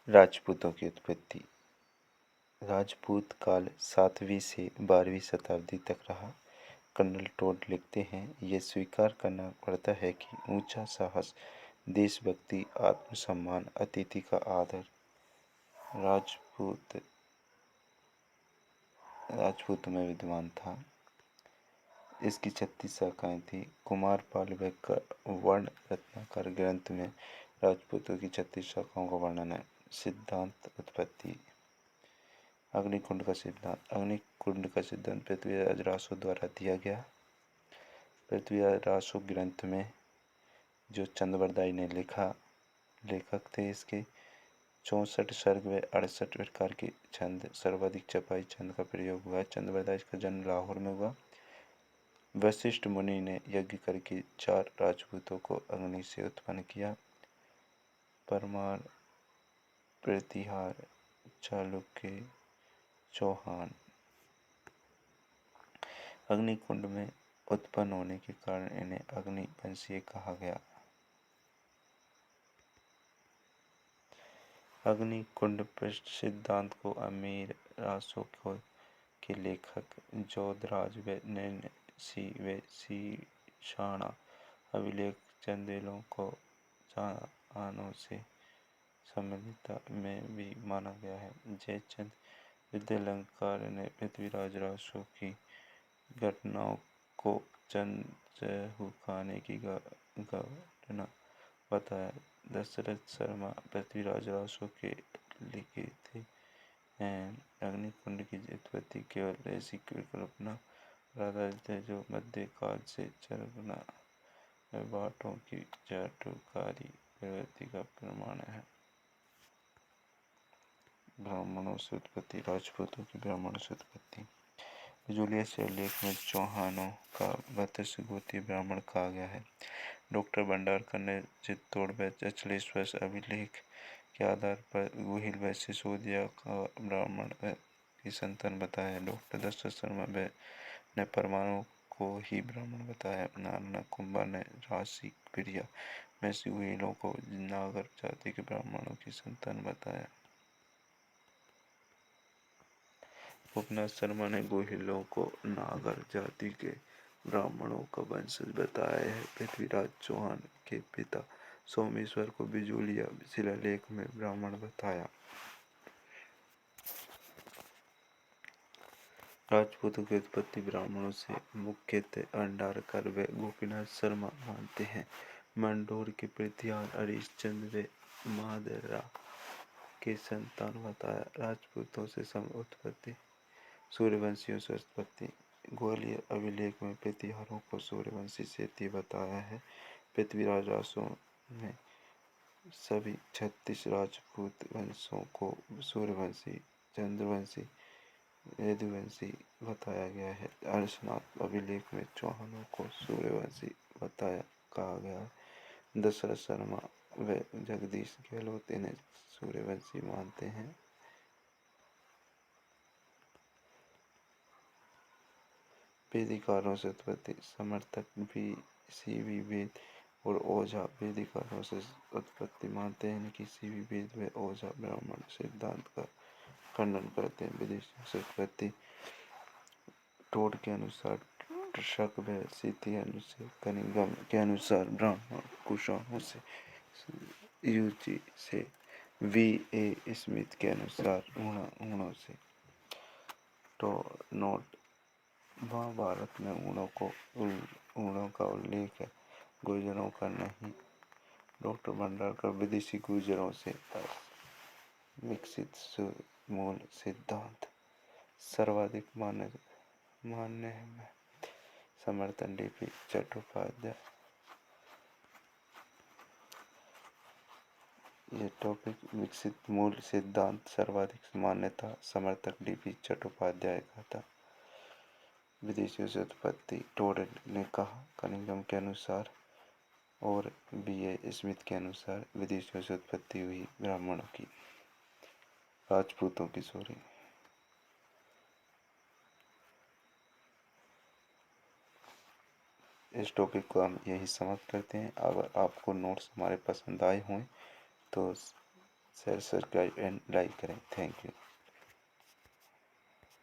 राजपूतों की उत्पत्ति। राजपूत काल 7वीं से 12वीं शताब्दी तक रहा। कर्नल टोड लिखते हैं, ये स्वीकार करना पड़ता है कि ऊंचा साहस, देशभक्ति, आत्मसम्मान, अतिथि का आदर राजपूत में विद्वान था। इसकी 36 शाखाएं थी। कुमार पाल बेग का वर्ण रत्नाकर ग्रंथ में राजपूतों की 36 शाखाओं का वर्णन है। सिद्धांत उत्पत्ति। अग्निकुंड का सिद्धांत पृथ्वीराज रासो द्वारा दिया गया। पृथ्वीराज रासो ग्रंथ में जो चंद्रवरदाई ने लेखक थे, इसके 64 सर्ग व 68 प्रकार के छंद, सर्वाधिक चपाई छंद का प्रयोग हुआ। चंद्रवरदाई का जन्म लाहौर में हुआ। वशिष्ठ मुनि ने यज्ञ करके 4 राजपूतों को अग्नि से उत्पन्न किया। परमार, प्रतिहार, चालुक्य, चौहान। अग्निकुंड में उत्पन्न होने के कारण इन्हें अग्निवंशीय कहा गया। अग्निकुंड सिद्धांत को अमीर रासो के लेखक जोधराज व नैनसी व सीशाणा अभिलेख चंदेलों को चाहानों से सम्मिलित में भी माना गया है। जयचंद विद्यालंकार ने पृथ्वीराज रासो की घटनाओं को चंद्रहुखाने की घटना बताया। दशरथ शर्मा पृथ्वीराज रासो के लिखित हैं। अग्निकुंड की उत्पत्ति केवल ऐसी कल्पना पर आधारित है जो मध्यकाल से चरगना बाटों की चाटुकारी प्रवृत्ति का प्रमाण है। ब्राह्मणों से उत्पत्ति। राजपूतों की ब्राह्मणों से उत्पत्ति। जूलियस लेख में चौहानों का 32 गोत्रीय ब्राह्मण कहा गया है। डॉक्टर भंडारकर ने चित्तौड़ व 46 अभिलेख के आधार पर गुहिल व सिसोदिया का ब्राह्मण की संतान बताया। डॉक्टर दशरथ शर्मा ने परमाणु को ही ब्राह्मण बताया। नाना कुंभा ने राशि प्रिया में से गुहिलों को नागर जाति के ब्राह्मणों की संतान बताया। उपनाथ शर्मा ने गोहिलों को नागर जाति के ब्राह्मणों का वंशज बताया है। पृथ्वीराज चौहान के पिता सोमेश्वर को बिजूलिया शिलालेख में ब्राह्मण बताया। राजपूतों की उत्पत्ति ब्राह्मणों से मुख्यतः अंडारकर व गोपीनाथ शर्मा मानते हैं। मंडोर के प्रतिहार हरिश्चंद्र व महादेरा के संतान बताया। राजपूतों से उत्पत्ति। सूर्यवंशियों से उत्पत्ति। ग्वालियर अभिलेख में प्रतिहारों को सूर्यवंशी से बताया है। पृथ्वीराज रासो में सभी 36 राजपूत वंशों को सूर्यवंशी, चंद्रवंशी, यदुवंशी बताया गया है। अर्शनाथ अभिलेख में चौहानों को सूर्यवंशी कहा गया है। दशरथ शर्मा व जगदीश गहलोत इन्हें सूर्यवंशी मानते हैं। वेदिकारों से उत्पत्ति। समर्थक भी सीवी वेद और ओझा वेदिकारों से उत्पत्ति मानते हैं कि सीवी वेद व ओझा ब्राह्मण सिद्धांत का खंडन करते हैं। विदेशियों से उत्पत्ति। टोड के अनुसार, शक व सितियन से, कनिंगम के अनुसार ब्राह्मण कुशाणों से, यूजी से, वी.ए. स्मिथ के अनुसार ऊणों से। तो नोट, महाभारत में ऊणों का उल्लेख है, गुर्जरों का नहीं। डॉक्टर भंडारकर विदेशी गुर्जरों से विकसित मूल सिद्धांत सर्वाधिक मान्य है। समर्थन डीपी चट्टोपाध्याय। ये टॉपिक विकसित मूल सिद्धांत सर्वाधिक मान्यता समर्थक डीपी चट्टोपाध्याय का था। विदेशियों से उत्पत्ति। टोड ने कहा कनिंगम के अनुसार और बी.ए. स्मिथ के अनुसार विदेशियों से उत्पत्ति हुई ब्राह्मणों की, राजपूतों की। इस टॉपिक को हम यही समाप्त करते हैं। अगर आपको नोट्स हमारे पसंद आए हों तो शेयर सब्सक्राइब एंड लाइक करें। Thank you.